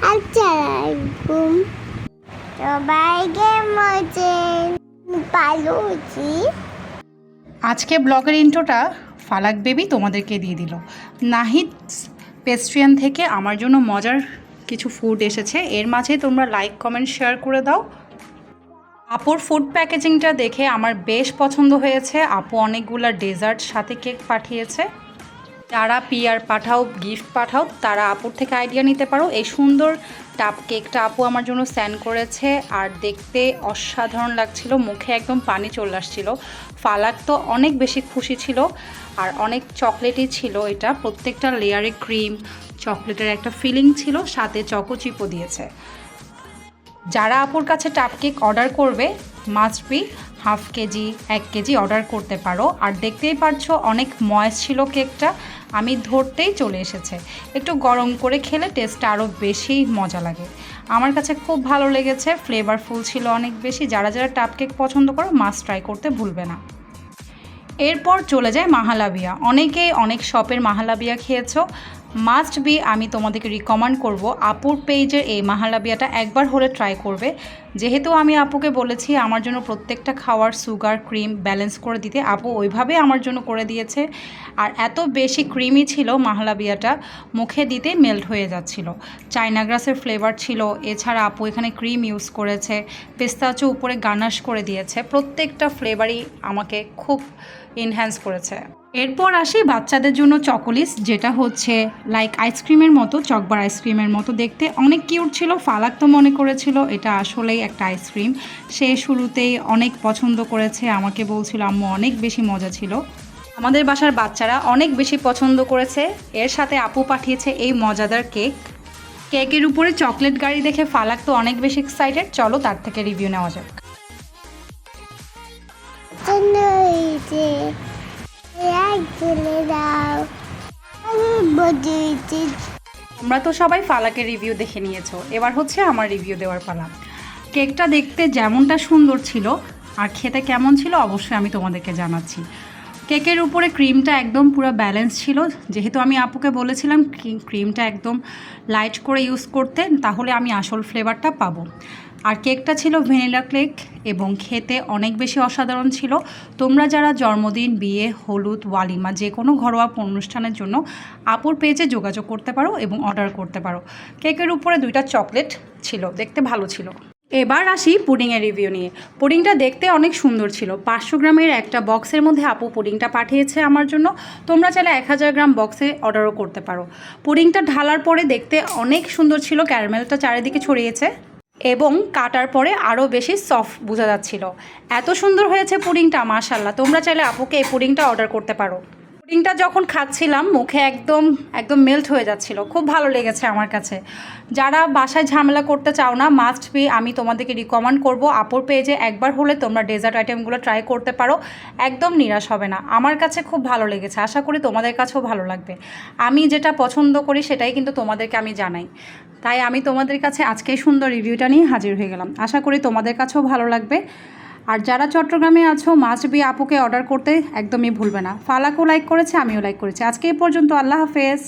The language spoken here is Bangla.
আসসালামাইকুম সবাইকে ভালো আছি। আজকে ব্লগের ইন্ট্রোটা ফালাক বেবি তোমাদেরকে দিয়ে দিল। নাহিদ পেস্ট্রিয়ান থেকে আমার জন্য মজার কিছু ফুড এসেছে, এর মাঝে তোমরা লাইক কমেন্ট শেয়ার করে দাও। আপুর ফুড প্যাকেজিংটা দেখে আমার বেশ পছন্দ হয়েছে। আপু অনেকগুলো ডেজার্ট সাথে কেক পাঠিয়েছে। যারা পিআর পাঠাও, গিফট পাঠাও, তারা আপুর থেকে আইডিয়া নিতে পারো। এই সুন্দর টাপ কেকটা আপু আমার জন্য সেন্ড করেছে, আর দেখতে অসাধারণ লাগছিল, মুখে একদম পানি চলে আসছিল। ফালাক তো অনেক বেশি খুশি ছিল, আর অনেক চকলেটই ছিল এটা। প্রত্যেকটা লেয়ারে ক্রিম চকলেটের একটা ফিলিং ছিল, সাথে চকো চিপও দিয়েছে। যারা আপুর কাছে টাপ কেক অর্ডার করবে must be half KG 1 KG order করতে পারো। আর দেখতেই পারছো অনেক ময়েস্ট ছিল কেকটা, আমি ধরতেই চলে এসেছে। একটু গরম করে খেলে টেস্টটা আরও বেশি মজা লাগে। আমার কাছে খুব ভালো লেগেছে, ফ্লেভারফুল ছিল অনেক বেশি। যারা যারা টাপ কেক পছন্দ করো মাস্ট ট্রাই করতে ভুলবে না। এরপর চলে যায় মাহালাবিয়া। অনেকেই অনেক শপের মাহালাবিয়া খেয়েছো, মাস্ট বি আমি তোমাদেরকে রিকমেন্ড করব আপুর পেজের এই মাহালাবিয়াটা একবার হলে ট্রাই করবে। যেহেতু আমি আপুকে বলেছি আমার জন্য প্রত্যেকটা খাওয়ার সুগার ক্রিম ব্যালেন্স করে দিতে, আপু ওইভাবে আমার জন্য করে দিয়েছে। আর এত বেশি ক্রিমি ছিল মাহালাবিয়াটা, মুখে দিতে মেল্ট হয়ে যাচ্ছিল। চায়না গ্রাসের ফ্লেভার ছিল, এছাড়া আপু এখানে ক্রিম ইউজ করেছে, পেস্তাচো উপরে গার্নাশ করে দিয়েছে। প্রত্যেকটা ফ্লেভারই আমাকে খুব এনহ্যান্স করেছে। এরপর আসি বাচ্চাদের জন্য চকোলিস, যেটা হচ্ছে লাইক আইসক্রিমের মতো, চকবার আইসক্রিমের মতো দেখতে অনেক কিউট ছিল। ফালাক তো মনে করেছিল এটা আসলেই একটা আইসক্রিম, সে শুরুতেই অনেক পছন্দ করেছে, আমাকে বলছিল আম্মু অনেক বেশি মজা ছিল। আমাদের বাসার বাচ্চারা অনেক বেশি পছন্দ করেছে। এর সাথে আপু পাঠিয়েছে এই মজাদার কেক। কেকের উপরে চকলেট গাড়ি দেখে ফালাক তো অনেক বেশি এক্সাইটেড। চলো তার থেকে রিভিউ নেওয়া যাক। তোমরা তো সবাই ফালাকের রিভিউ দেখে নিয়েছো, এবার হচ্ছে আমার রিভিউ দেওয়ার পালা। কেকটা দেখতে যেমনটা সুন্দর ছিল আর খেতে কেমন ছিল অবশ্যই আমি তোমাদেরকে জানাচ্ছি। কেকের উপরে ক্রিমটা একদম পুরো ব্যালেন্স ছিল, যেহেতু আমি আপুকে বলেছিলাম ক্রিমটা একদম লাইট করে ইউজ করতে, তাহলে আমি আসল ফ্লেভারটা পাবো। আর কেকটা ছিল ভ্যানিলা কেক এবং খেতে অনেক বেশি অসাধারণ ছিল। তোমরা যারা জন্মদিন, বিয়ে, হলুদ, ওয়ালিমা যে কোনো ঘরোয়া অনুষ্ঠানের জন্য আপুর পেজে যোগাযোগ করতে পারো এবং অর্ডার করতে পারো। কেকের উপরে 2টা চকলেট ছিল, দেখতে ভালো ছিল। এবার আসি পুডিংয়ের রিভিউ নিয়ে। পুডিংটা দেখতে অনেক সুন্দর ছিল। 500 গ্রামের একটা বক্সের মধ্যে আপু পুডিংটা পাঠিয়েছে আমার জন্য। তোমরা চাইলে 1000 গ্রাম বক্সে অর্ডারও করতে পারো। পুডিংটা ঢালার পরে দেখতে অনেক সুন্দর ছিল, ক্যারামেলটা চারিদিকে ছড়িয়েছে এবং কাটার পরে আরও বেশি সফট বোঝা যাচ্ছিল। এত সুন্দর হয়েছে পুডিংটা, মাশাআল্লাহ। তোমরা চাইলে আপুকে এই পুডিংটা অর্ডার করতে পারো। পুডিংটা যখন খাচ্ছিলাম মুখে একদম মেল্ট হয়ে যাচ্ছিল, খুব ভালো লেগেছে আমার কাছে। যারা বাসায় ঝামেলা করতে চাও না, মাস্ট বি আমি তোমাদেরকে রিকমেন্ড করব আপুর পেজে একবার হলে তোমরা ডেজার্ট আইটেমগুলো ট্রাই করতে পারো, একদম নিরাশ হবে না। আমার কাছে খুব ভালো লেগেছে, আশা করি তোমাদের কাছেও ভালো লাগবে। আমি যেটা পছন্দ করি সেটাই কিন্তু তোমাদেরকে আমি জানাই, তাই আমি তোমাদের কাছে আজকে সুন্দর রিভিউটা নিয়ে হাজির হয়ে গেলাম। আশা করি তোমাদের কাছেও ভালো লাগবে। আর যারা চট্টগ্রামে আছো মাস্ট বি আপুকে অর্ডার করতে একদমই ভুলবে না। ফালাকও লাইক করেছে, আমিও লাইক করেছি। আজকে এই পর্যন্ত, আল্লাহ হাফেজ।